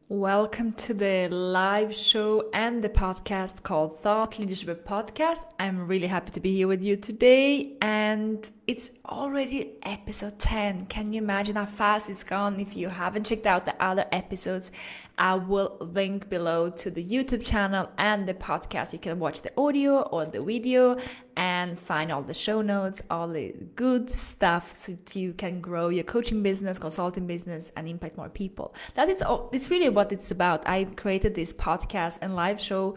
Welcome to the live show and the podcast called Thought Leadership Podcast. I'm really happy to be here with you today, and it's already episode 10. Can you imagine how fast it's gone? If you haven't checked out the other episodes, I will link below to the YouTube channel and the podcast. You can watch the audio or the video and find all the show notes, all the good stuff so you can grow your coaching business, consulting business, and impact more people. That is all. It's really what it's about. I created this podcast and live show.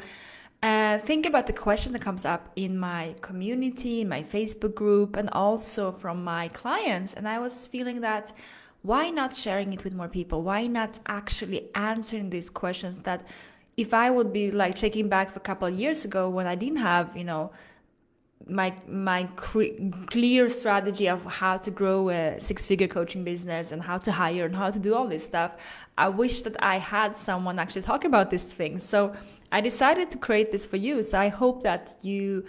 Think about the question that comes up in my community, in my Facebook group, and also from my clients. And I was feeling that why not sharing it with more people? Why not actually answering these questions that if I would be like checking back for a couple of years ago when I didn't have, my clear strategy of how to grow a six-figure coaching business and how to hire and how to do all this stuff, I wish that I had someone actually talk about these things. So I decided to create this for you. So I hope that you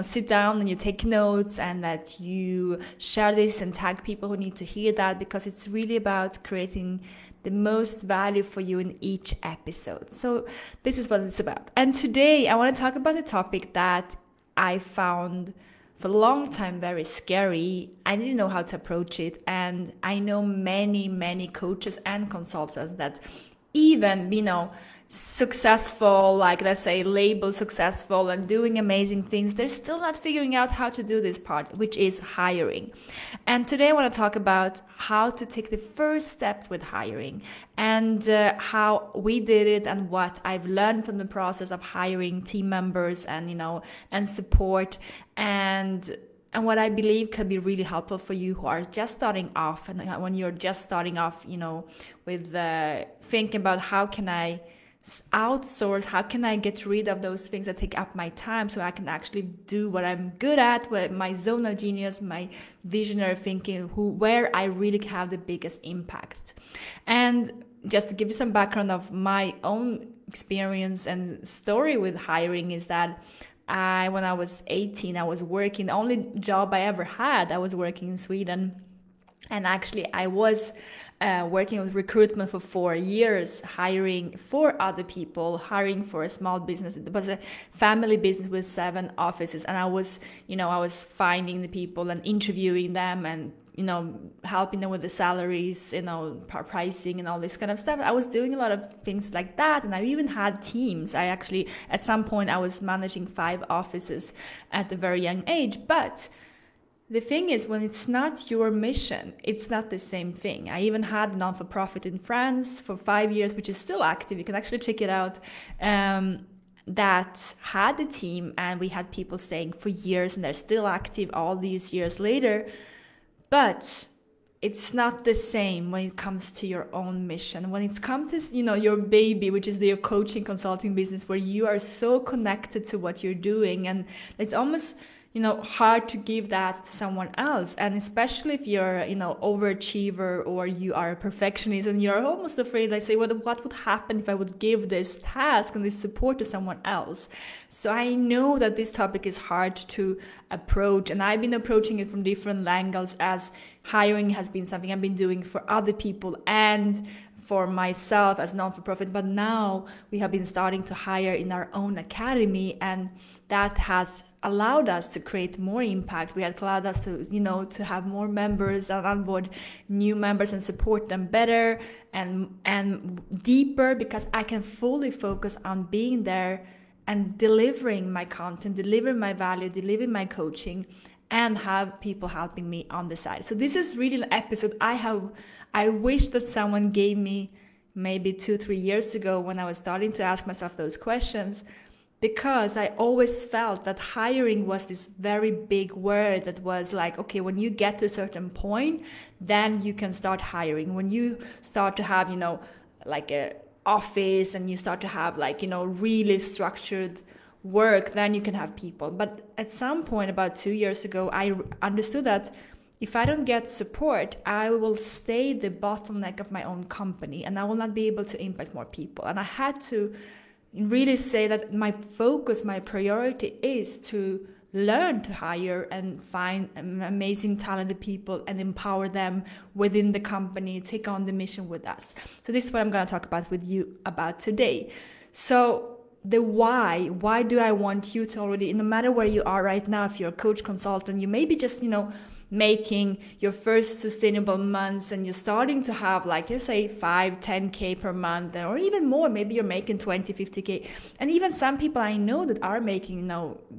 sit down and you take notes and that you share this and tag people who need to hear that, because it's really about creating the most value for you in each episode. So this is what it's about. And today I want to talk about a topic that I found for a long time very scary. I didn't know how to approach it. And I know many coaches and consultants that even, successful, like let's say labeled successful and doing amazing things, they're still not figuring out how to do this part, which is hiring. And today I want to talk about how to take the first steps with hiring and how we did it and what I've learned from the process of hiring team members and and support and what I believe can be really helpful for you who are just starting off. And when you're just starting off, with thinking about how can I outsource, how can I get rid of those things that take up my time so I can actually do what I'm good at, where my zone of genius, my visionary thinking, where I really have the biggest impact. And just to give you some background of my own experience and story with hiring is that when I was 18, I was working, the only job I ever had, I was working in Sweden. And actually, I was working with recruitment for 4 years, hiring for other people, hiring for a small business. It was a family business with 7 offices. And I was finding the people and interviewing them and, helping them with the salaries, pricing and all this kind of stuff. I was doing a lot of things like that. And I even had teams. At some point, I was managing 5 offices at a very young age. But the thing is, when it's not your mission, it's not the same thing. I even had a non-for-profit in France for 5 years, which is still active. You can actually check it out. That had a team and we had people staying for years and they're still active all these years later. But it's not the same when it comes to your own mission. When it comes to, your baby, which is your coaching consulting business, where you are so connected to what you're doing, and it's almost hard to give that to someone else. And especially if you're, overachiever or you are a perfectionist and you're almost afraid, like say, what would happen if I would give this task and this support to someone else? So I know that this topic is hard to approach, and I've been approaching it from different angles, as hiring has been something I've been doing for other people and for myself as non-for-profit, but now we have been starting to hire in our own academy, and that has allowed us to create more impact. We had allowed us to, to have more members and onboard new members and support them better and deeper, because I can fully focus on being there and delivering my content, delivering my value, delivering my coaching, and have people helping me on the side. So this is really an episode I wish that someone gave me maybe 2-3 years ago when I was starting to ask myself those questions, because I always felt that hiring was this very big word that was like, okay, when you get to a certain point, then you can start hiring. When you start to have, like a office and you start to have really structured work, then you can have people. But at some point about 2 years ago, I understood that if I don't get support, I will stay the bottleneck of my own company and I will not be able to impact more people. And I had to really say that my focus, my priority is to learn to hire and find amazing talented people and empower them within the company, take on the mission with us. So this is what I'm going to talk about with you about today. So the why do I want you to already, no matter where you are right now, if you're a coach, consultant, you may be just, making your first sustainable months and you're starting to have, like, you say 5-10K per month, or even more. Maybe you're making 20-50K. And even some people I know that are making,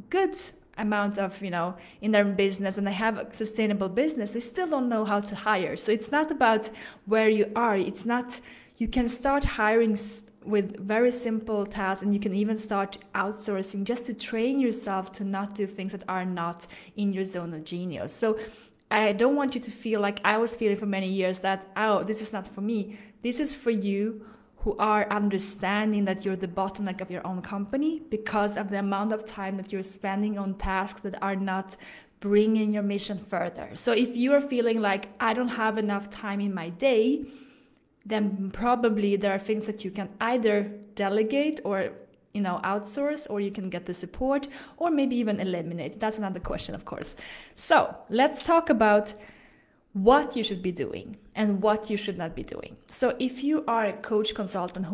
good amount of, in their business, and they have a sustainable business, they still don't know how to hire. So it's not about where you are. It's not, you can start hiring with very simple tasks, and you can even start outsourcing just to train yourself to not do things that are not in your zone of genius. So I don't want you to feel like I was feeling for many years that, oh, this is not for me. This is for you who are understanding that you're the bottleneck of your own company because of the amount of time that you're spending on tasks that are not bringing your mission further. So if you're feeling like I don't have enough time in my day, then probably there are things that you can either delegate or outsource, or you can get the support, or maybe even eliminate. That's another question, of course. So let's talk about what you should be doing and what you should not be doing. So if you are a coach, consultant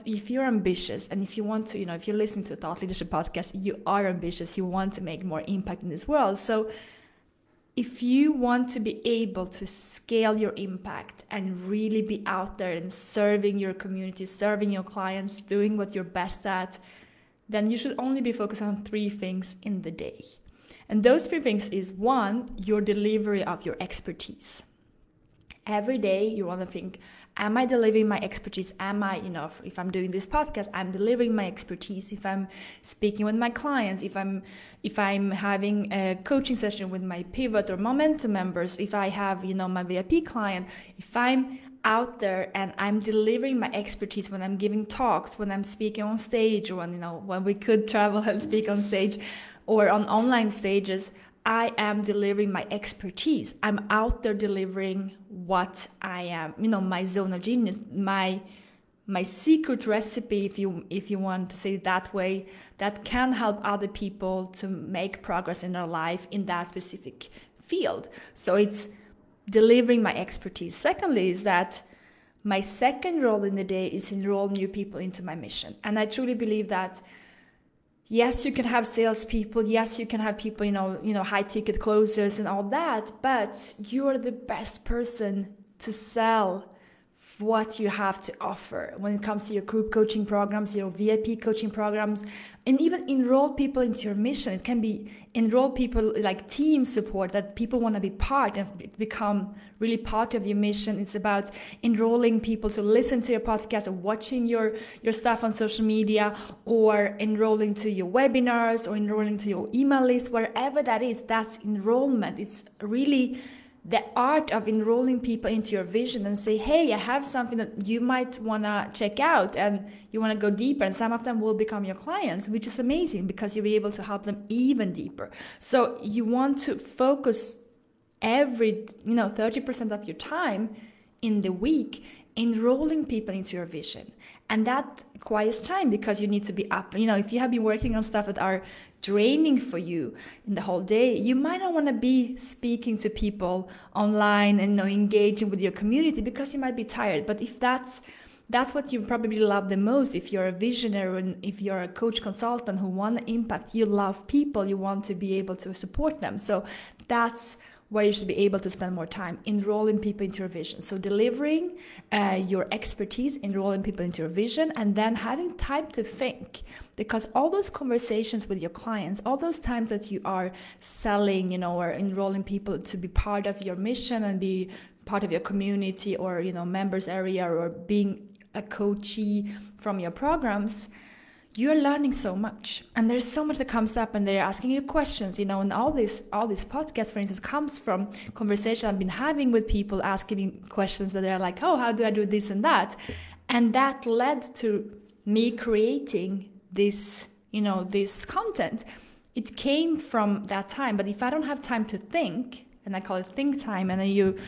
if you're ambitious, and if you want to, if you're listening to a Thought Leadership podcast, you are ambitious, you want to make more impact in this world. So if you want to be able to scale your impact and really be out there and serving your community, serving your clients, doing what you're best at, then you should only be focused on 3 things in the day. And those 3 things is, 1, your delivery of your expertise. Every day you want to think, am I delivering my expertise? Am I, if I'm doing this podcast, I'm delivering my expertise. If I'm speaking with my clients, if I'm having a coaching session with my Pivot or Momentum members, if I have, my VIP client, if I'm out there and I'm delivering my expertise when I'm giving talks, when I'm speaking on stage, or when we could travel and speak on stage or on online stages, I am delivering my expertise. I'm out there delivering what I am, my zone of genius, my secret recipe, if you want to say it that way, that can help other people to make progress in their life in that specific field. So it's delivering my expertise. Secondly is that my second role in the day is enroll new people into my mission. And I truly believe that yes, you can have salespeople. Yes, you can have people, high ticket closers and all that, but you're the best person to sell what you have to offer when it comes to your group coaching programs, your VIP coaching programs, and even enroll people into your mission. It can be enroll people like team support, that people want to be part and become really part of your mission. It's about enrolling people to listen to your podcast or watching your stuff on social media, or enrolling to your webinars, or enrolling to your email list, wherever that is. That's enrollment. It's really the art of enrolling people into your vision and say, hey, I have something that you might want to check out and you want to go deeper. And some of them will become your clients, which is amazing because you'll be able to help them even deeper. So you want to focus every, 30% of your time in the week enrolling people into your vision. And that requires time because you need to be up. If you have been working on stuff that are draining for you in the whole day, you might not want to be speaking to people online and engaging with your community because you might be tired. But if that's what you probably love the most, if you're a visionary and if you're a coach consultant who want to impact, you love people, you want to be able to support them. So that's where you should be able to spend more time, enrolling people into your vision. So delivering your expertise, enrolling people into your vision, and then having time to think. Because all those conversations with your clients, all those times that you are selling, or enrolling people to be part of your mission and be part of your community or, members area, or being a coachee from your programs, you're learning so much, and there's so much that comes up, and they're asking you questions, and all this podcast, for instance, comes from conversation I've been having with people asking me questions that they're like, oh, how do I do this and that? And that led to me creating this, this content. It came from that time. But if I don't have time to think, and I call it think time, and then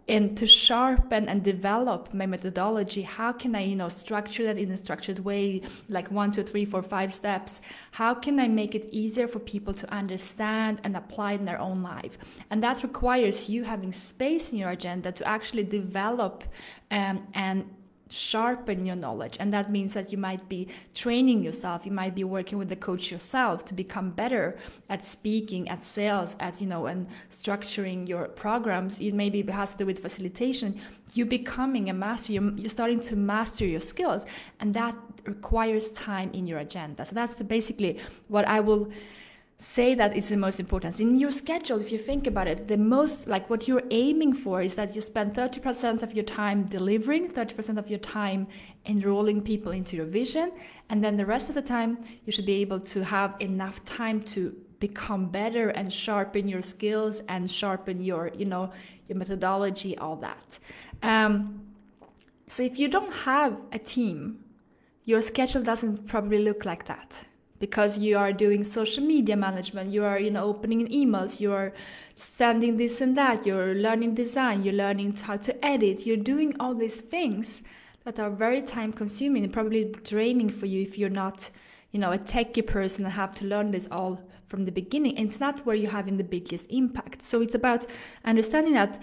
and to sharpen and develop my methodology. How can I, structure that in a structured way, like 1, 2, 3, 4, 5 steps? How can I make it easier for people to understand and apply in their own life? And that requires you having space in your agenda to actually develop and sharpen your knowledge. And that means that you might be training yourself, you might be working with the coach yourself to become better at speaking, at sales, at and structuring your programs. It maybe has to do with facilitation. You becoming a master, you're starting to master your skills, and that requires time in your agenda. So that's basically what I will say that is the most important. In your schedule, if you think about it, the most, like what you're aiming for is that you spend 30% of your time delivering, 30% of your time enrolling people into your vision, and then the rest of the time you should be able to have enough time to become better and sharpen your skills and sharpen your your methodology, all that. So if you don't have a team, your schedule doesn't probably look like that, because you are doing social media management, you are opening emails, you are sending this and that, you're learning design, you're learning how to edit, you're doing all these things that are very time consuming and probably draining for you if you're not a techie person and have to learn this all from the beginning. And it's not where you're having the biggest impact. So it's about understanding that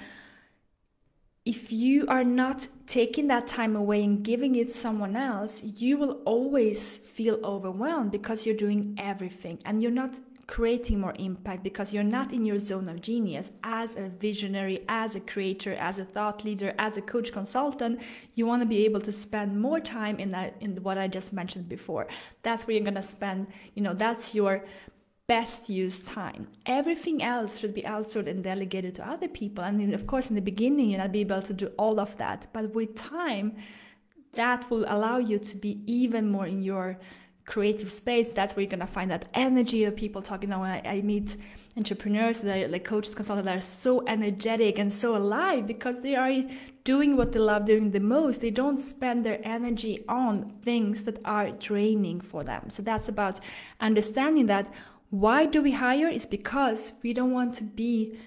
if you are not taking that time away and giving it to someone else, you will always feel overwhelmed because you're doing everything and you're not creating more impact because you're not in your zone of genius. As a visionary, as a creator, as a thought leader, as a coach consultant, you want to be able to spend more time in what I just mentioned before. That's where you're going to spend, that's your best use time. Everything else should be outsourced and delegated to other people. And then, of course, in the beginning, you'll not be able to do all of that. But with time, that will allow you to be even more in your creative space. That's where you're going to find that energy of people talking. Now, I meet entrepreneurs that are like coaches, consultants that are so energetic and so alive because they are doing what they love doing the most. They don't spend their energy on things that are draining for them. So that's about understanding that. Why do we hire? It's because we don't want to be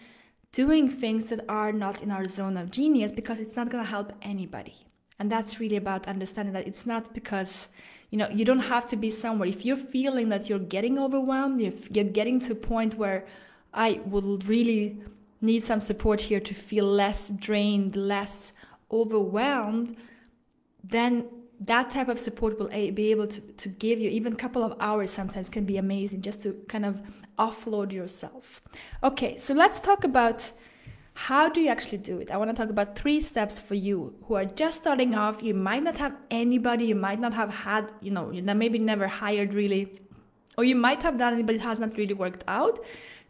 doing things that are not in our zone of genius, because it's not going to help anybody. And that's really about understanding that it's not because, you don't have to be somewhere. If you're feeling that you're getting overwhelmed, if you're getting to a point where I would really need some support here to feel less drained, less overwhelmed, then that type of support will be able to give you even a couple of hours. Sometimes can be amazing just to kind of offload yourself. Okay, so let's talk about how do you actually do it. I want to talk about 3 steps for you who are just starting off. You might not have anybody, you might not have had, maybe never hired really, or you might have done it, but it has not really worked out.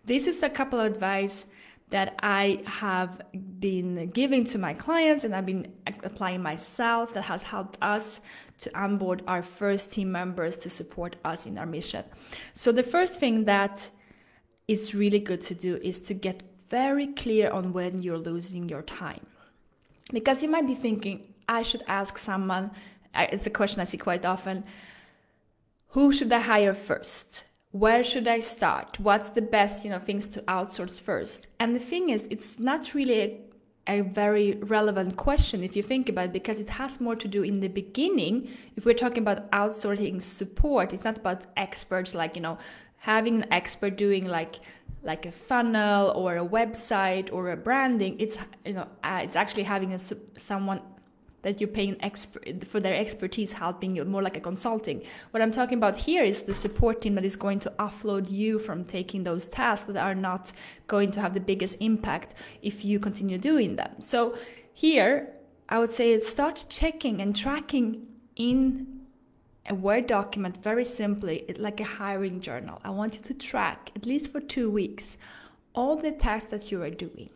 This is a couple of advice that I have been giving to my clients and I've been applying myself, that has helped us to onboard our first team members to support us in our mission. So the first thing that is really good to do is to get very clear on when you're losing your time. Because you might be thinking, I should ask someone, it's a question I see quite often, who should I hire first? Where should I start? What's the best, things to outsource first? And the thing is, it's not really a very relevant question if you think about it, because it has more to do in the beginning. If we're talking about outsourcing support, it's not about experts, like, having an expert doing like a funnel or a website or a branding. It's, it's actually having someone that you're paying for their expertise, helping you, more like a consulting. What I'm talking about here is the support team that is going to offload you from taking those tasks that are not going to have the biggest impact if you continue doing them. So here, I would say start checking and tracking in a Word document, very simply, like a hiring journal. I want you to track, at least for 2 weeks, all the tasks that you are doing.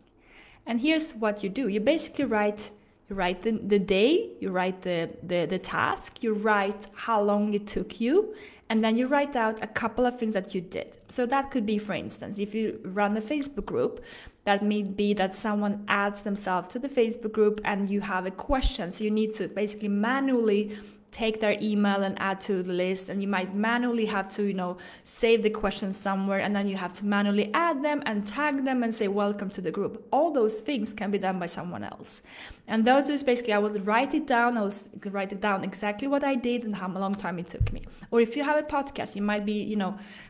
And here's what you do. You basically write the day, you write the task, you write how long it took you, and then you write out a couple of things that you did. So that could be, for instance, if you run a Facebook group, that may be that someone adds themselves to the Facebook group and you have a question. So you need to basically manually take their email and add to the list, and you might manually have to, save the questions somewhere, and then you have to manually add them and tag them and say welcome to the group. All those things can be done by someone else. And those is basically, I would write it down. I will write it down exactly what I did and how long time it took me. Or if you have a podcast, you might be,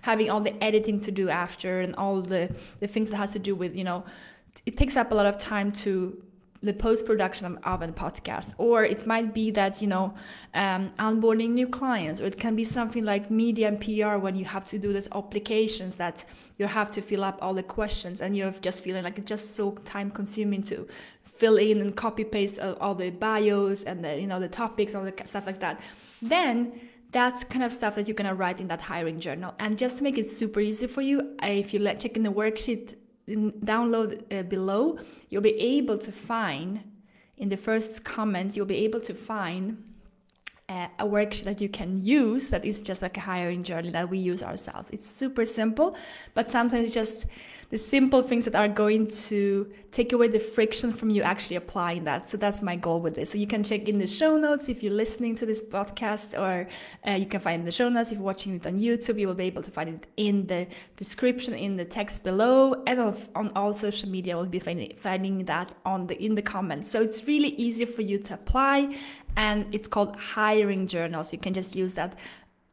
having all the editing to do after, and all the things that has to do with, it takes up a lot of time to the post-production of a podcast. Or it might be that, onboarding new clients, or it can be something like media and PR, when you have to do those applications that you have to fill up all the questions, and you're just feeling like it's just so time consuming to fill in and copy paste all the bios and the topics, all the stuff like that. Then that's kind of stuff that you're going to write in that hiring journal. And just to make it super easy for you, if you check in the worksheet, download below, you'll be able to find, in the first comment, you'll be able to find a worksheet that you can use that is just like a hiring journal that we use ourselves. It's super simple, but sometimes just the simple things that are going to take away the friction from you actually applying that. So that's my goal with this. So you can check in the show notes if you're listening to this podcast, or you can find the show notes if you're watching it on YouTube. You will be able to find it in the description, in the text below, and on all social media. We'll be finding that in the comments. So it's really easy for you to apply, and it's called hiring journals. You can just use that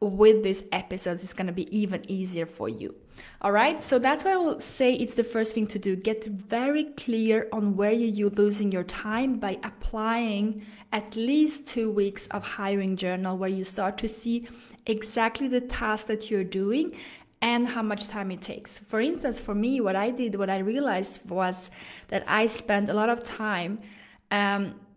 with these episodes. It's going to be even easier for you. All right, so that's what I will say. It's the first thing to do. Get very clear on where you're losing your time by applying at least 2 weeks of hiring journal, where you start to see exactly the task that you're doing and how much time it takes. For instance, for me, what I realized was that I spent a lot of time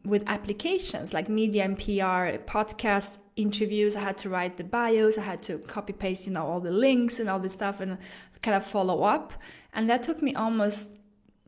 with applications like media and PR, podcast interviews. I had to write the bios, I had to copy paste, all the links and all this stuff, and kind of follow up. And that took me almost,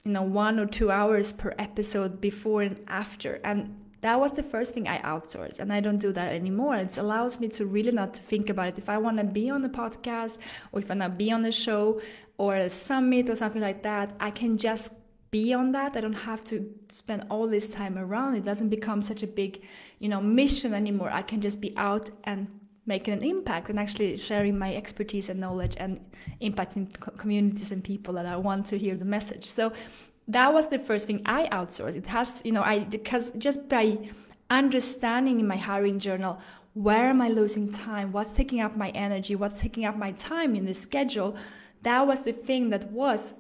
1 or 2 hours per episode before and after. And that was the first thing I outsourced, and I don't do that anymore. It allows me to really not to think about it. If I want to be on the podcast, or if I want to be on a show or a summit or something like that, I can just be on that. I don't have to spend all this time around. It doesn't become such a big, mission anymore. I can just be out and making an impact and actually sharing my expertise and knowledge and impacting communities and people that I want to hear the message. So that was the first thing I outsourced. It has, because just by understanding in my hiring journal, where am I losing time? What's taking up my energy? What's taking up my time in the schedule? That was the thing that was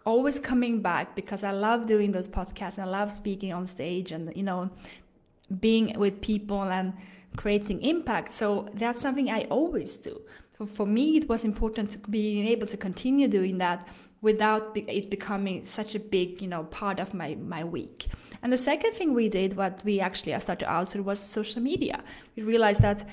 always coming back, because I love doing those podcasts and I love speaking on stage and, being with people and creating impact. So that's something I always do. So for me, it was important to be able to continue doing that without it becoming such a big, part of my week. And the second thing we did, what we actually started to outsource, was social media. We realized that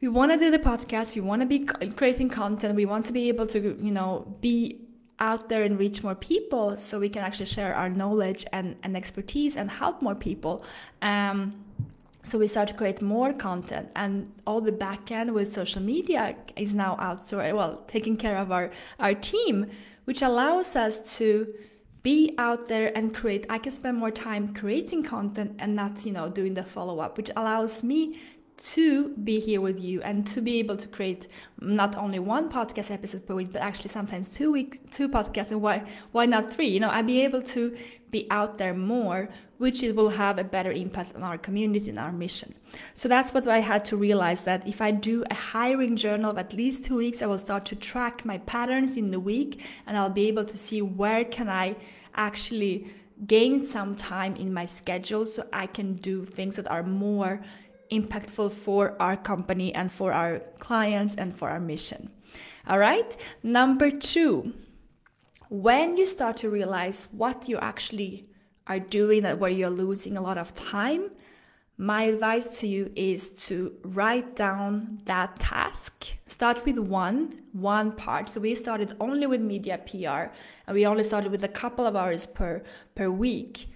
we want to do the podcast, we want to be creating content, we want to be able to, be out there and reach more people, so we can actually share our knowledge and expertise and help more people. So we start to create more content, and all the back end with social media is now outsourced, taking care of our team, which allows us to be out there and create. I can spend more time creating content and not, doing the follow-up, which allows me to be here with you and to be able to create not only one podcast episode per week, but actually sometimes 2 podcasts, and why not 3? I'd be able to be out there more, which it will have a better impact on our community and our mission. So that's what I had to realize, that if I do a hiring journal of at least 2 weeks, I will start to track my patterns in the week, and I'll be able to see where can I actually gain some time in my schedule so I can do things that are more impactful for our company and for our clients and for our mission. All right. Number 2, when you start to realize what you actually are doing where you're losing a lot of time, my advice to you is to write down that task. Start with one part. So we started only with media PR, and we only started with a couple of hours per week.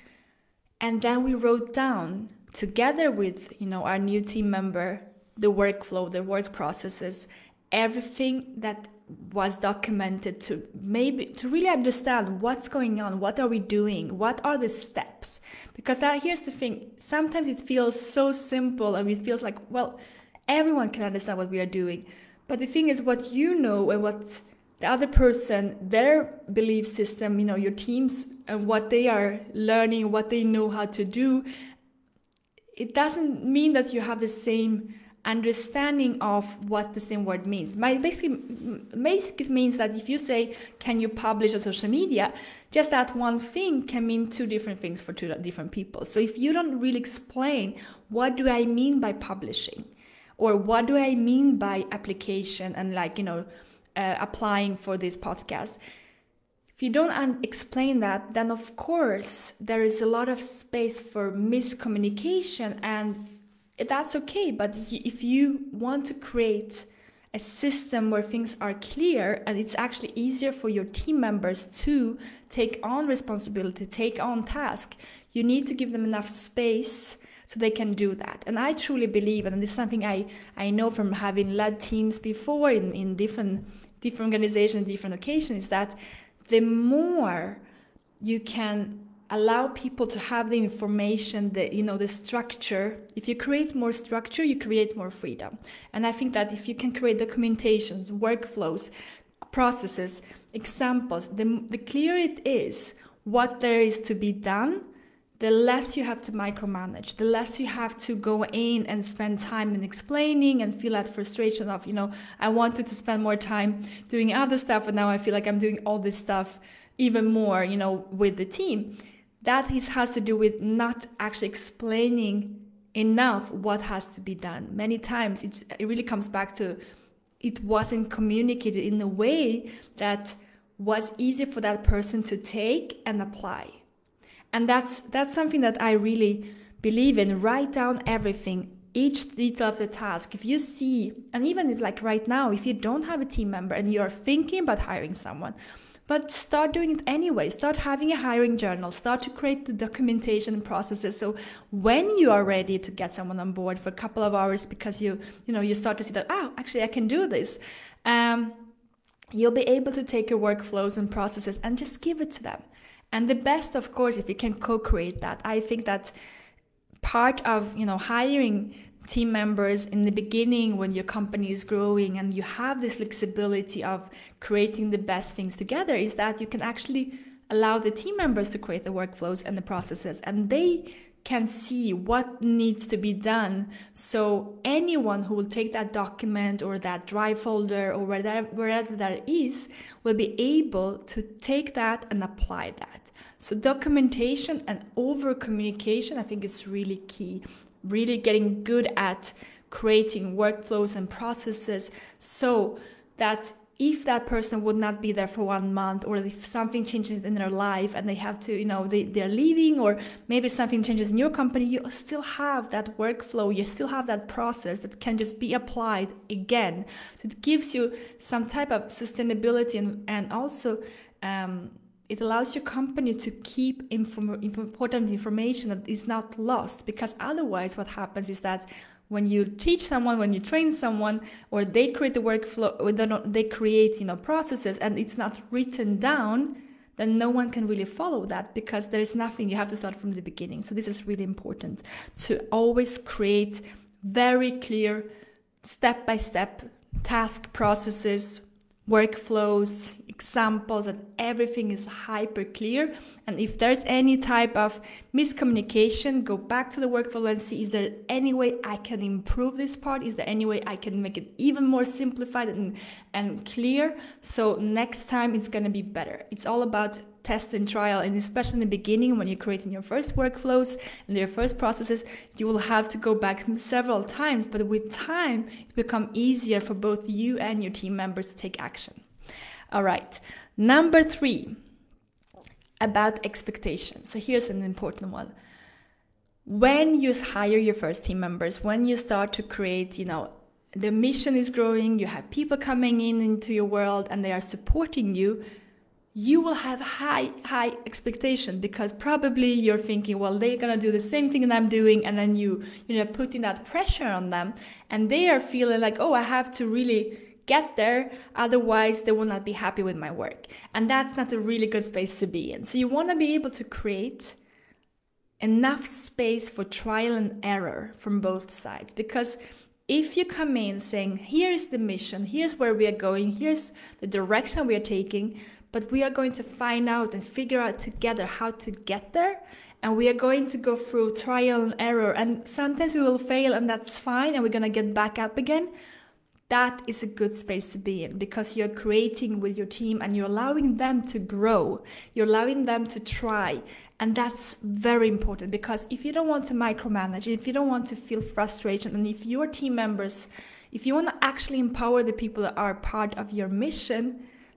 And then we wrote down, together with our new team member, the workflow, the work processes, everything that was documented to really understand what's going on, what are we doing, what are the steps. Because here's the thing, sometimes it feels so simple and it feels like, well, everyone can understand what we are doing. But the thing is, what you know and what the other person, their belief system, your teams, and what they are learning, what they know how to do, it doesn't mean that you have the same understanding of what the same word means. Basically, it means that if you say, can you publish on social media, just that one thing can mean two different things for two different people. So if you don't really explain, what do I mean by publishing? Or what do I mean by application and applying for this podcast? If you don't explain that, then of course there is a lot of space for miscommunication, and that's okay. But if you want to create a system where things are clear and it's actually easier for your team members to take on responsibility, take on task, you need to give them enough space so they can do that. And I truly believe, and this is something I know from having led teams before in different organizations, different occasions, is that the more you can allow people to have the information, the structure. If you create more structure, you create more freedom. And I think that if you can create documentations, workflows, processes, examples, the clearer it is what there is to be done, the less you have to micromanage, the less you have to go in and spend time in explaining and feel that frustration of, I wanted to spend more time doing other stuff, and now I feel like I'm doing all this stuff even more, with the team. That has to do with not actually explaining enough what has to be done. Many times it really comes back to it wasn't communicated in a way that was easy for that person to take and apply. And that's something that I really believe in. Write down everything, each detail of the task. If you see, and even like right now, if you don't have a team member and you're thinking about hiring someone, but start doing it anyway. Start having a hiring journal. Start to create the documentation processes. So when you are ready to get someone on board for a couple of hours, because you start to see that, actually I can do this. You'll be able to take your workflows and processes and just give it to them. And the best, of course, if you can co-create that. I think that part of hiring team members in the beginning when your company is growing and you have this flexibility of creating the best things together is that you can actually allow the team members to create the workflows and the processes, and they can see what needs to be done. So anyone who will take that document or that drive folder or wherever that is will be able to take that and apply that. So documentation and over communication, I think, is really key. Really getting good at creating workflows and processes so that if that person would not be there for 1 month, or if something changes in their life and they have to, they're leaving, or maybe something changes in your company, you still have that workflow, you still have that process that can just be applied again. So it gives you some type of sustainability and also it allows your company to keep important information that is not lost, because otherwise what happens is that when you teach someone, when you train someone, or they create the workflow, or they create processes and it's not written down, then no one can really follow that, because there is nothing. You have to start from the beginning. So this is really important, to always create very clear step-by-step task processes, workflows, examples, that everything is hyper clear. And if there's any type of miscommunication, go back to the workflow and see, is there any way I can improve this part? Is there any way I can make it even more simplified and clear? So next time it's going to be better. It's all about test and trial, and especially in the beginning when you're creating your first workflows and your first processes, you will have to go back several times, but with time it will become easier for both you and your team members to take action. All right, number 3, about expectations. So here's an important one. When you hire your first team members, when you start to create, the mission is growing, you have people coming into your world and they are supporting you, you will have high expectation, because probably you're thinking, well, they're gonna do the same thing that I'm doing, and then you putting that pressure on them, and they are feeling like, oh, I have to really get there, otherwise they will not be happy with my work. And that's not a really good space to be in. So you want to be able to create enough space for trial and error from both sides. Because if you come in saying, here's the mission, here's where we are going, here's the direction we are taking, but we are going to find out and figure out together how to get there, and we are going to go through trial and error, and sometimes we will fail, and that's fine, and we're going to get back up again. That is a good space to be in, because you're creating with your team and you're allowing them to grow. You're allowing them to try. And that's very important, because if you don't want to micromanage, if you don't want to feel frustration, and if your team members, if you want to actually empower the people that are part of your mission,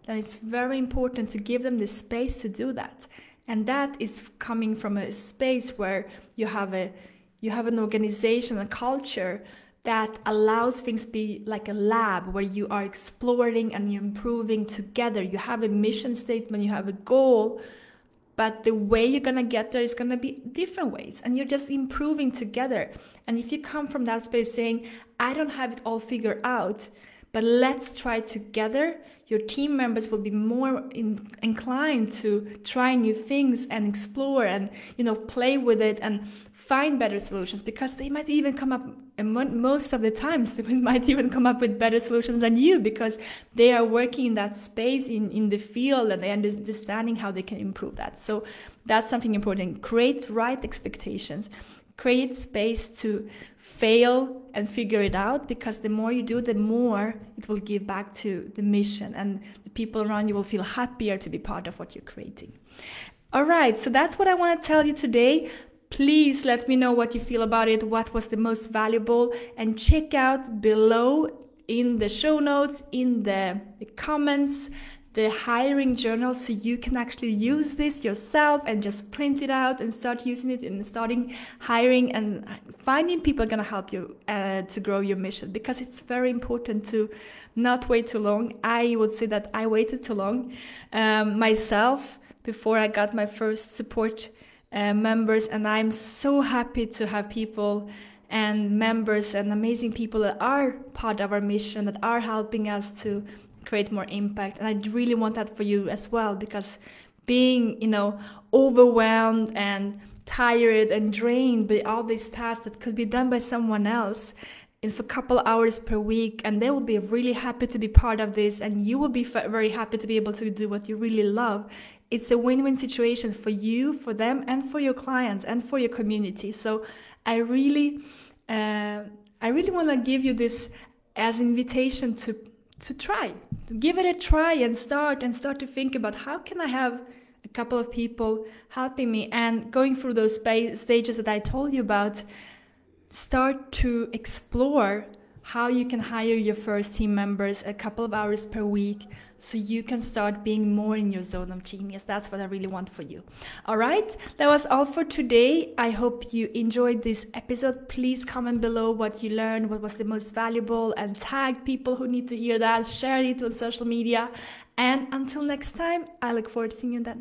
then it's very important to give them the space to do that. And that is coming from a space where you have an organization, a culture that allows things to be like a lab where you are exploring and you're improving together. You have a mission statement, you have a goal, but the way you're going to get there is going to be different ways, and you're just improving together. And if you come from that space saying, I don't have it all figured out, but let's try together, your team members will be more inclined to try new things and explore and, play with it and find better solutions, because they might even come up, and most of the times they might even come up with better solutions than you, because they are working in that space in the field, and they're understanding how they can improve that. So that's something important. Create right expectations. Create space to fail and figure it out, because the more you do, the more it will give back to the mission, and the people around you will feel happier to be part of what you're creating. All right, so that's what I want to tell you today. Please let me know what you feel about it, what was the most valuable, and check out below in the show notes, in the comments, the hiring journal, so you can actually use this yourself and just print it out and start using it and starting hiring and finding people going to help you to grow your mission, because it's very important to not wait too long. I would say that I waited too long myself before I got my first support members, and I'm so happy to have people and members and amazing people that are part of our mission, that are helping us to create more impact. And I really want that for you as well, because being overwhelmed and tired and drained by all these tasks that could be done by someone else in for a couple hours per week, and they will be really happy to be part of this, and you will be very happy to be able to do what you really love. It's a win-win situation for you, for them, and for your clients, and for your community. So I really want to give you this as an invitation to try, to give it a try, and start to think about, how can I have a couple of people helping me, and going through those stages that I told you about. Start to explore how you can hire your first team members a couple of hours per week, so you can start being more in your zone of genius. That's what I really want for you. All right, that was all for today. I hope you enjoyed this episode. Please comment below what you learned, what was the most valuable, and tag people who need to hear that. Share it on social media. And until next time, I look forward to seeing you then.